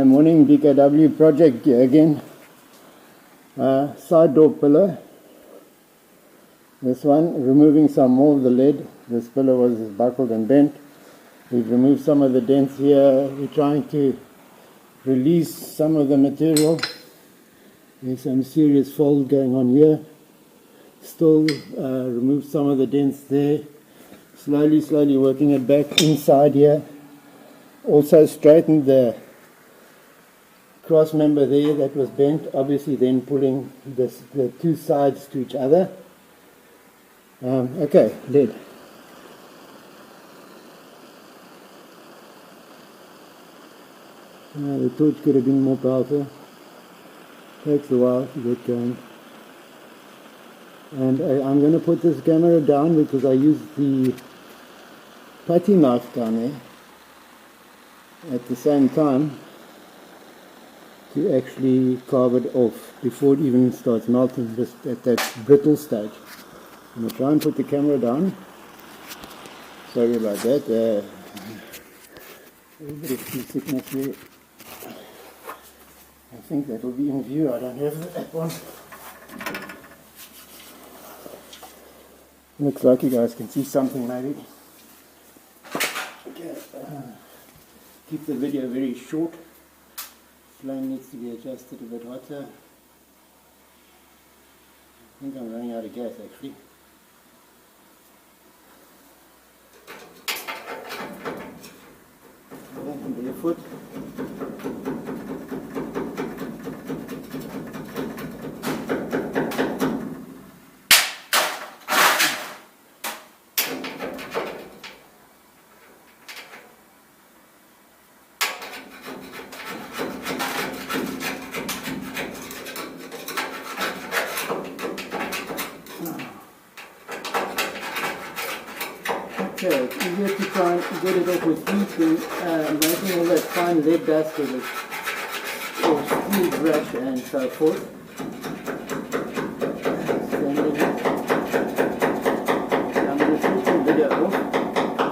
morning, DKW project here again. Side door pillar. This one, removing some more of the lead. This pillar was buckled and bent. We've removed some of the dents here. We're trying to release some of the material. There's some serious fold going on here. Still remove some of the dents there. Slowly working it back inside here. Also straightened the cross member there that was bent, obviously then pulling the two sides to each other. Okay, lead. The torch could have been more powerful. Takes a while to get going. And I'm going to put this camera down because I used the putty knife down there at the same time to actually carve it off before it even starts melting, just at that brittle stage. I'm going to try and put the camera down. Sorry about that. A little bit of seasickness there. I think that will be in view. I don't have that one. Looks like you guys can see something maybe. Okay. Keep the video very short. Flame needs to be adjusted a bit hotter. I think I'm running out of gas actually. Barefoot. Okay, it's easier to try and get it off with heat than making all that fine lead dust with a steel brush and so forth. Sanding it. I'm going to switch the video off.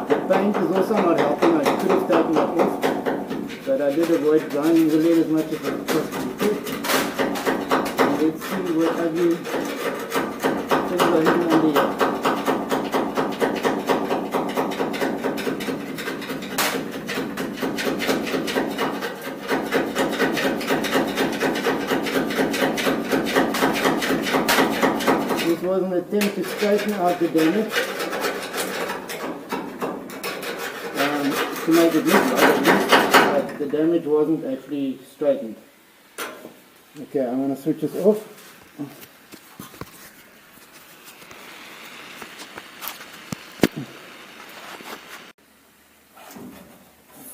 The paint is also not helping. I could have taken that off, but I did avoid grinding the lead as much as I possibly could. And let's see what ugly things are hidden under here. This was an attempt to straighten out the damage, to make it look like it, but the damage wasn't actually straightened. Okay, I'm going to switch this off.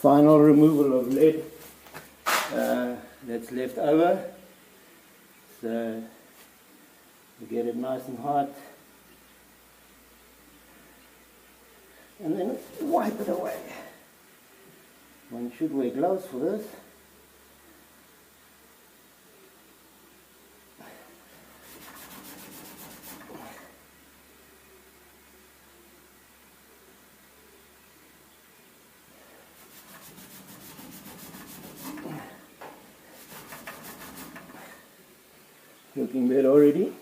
Final removal of lead that's left over. So we get it nice and hot, and then wipe it away. One should wear gloves for this. Looking better already.